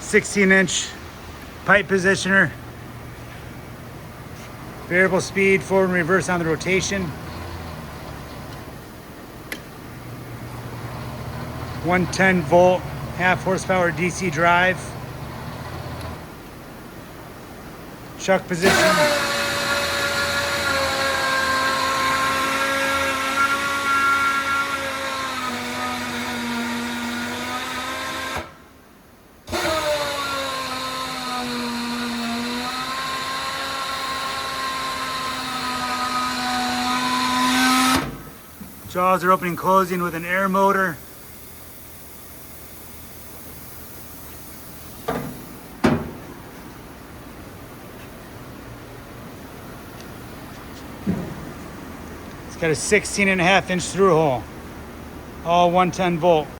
16-inch pipe positioner. Variable speed, forward and reverse on the rotation. 110-volt, half horsepower DC drive. Chuck position. Jaws are opening and closing with an air motor. It's got a 16.5-inch through hole, all 110 volt.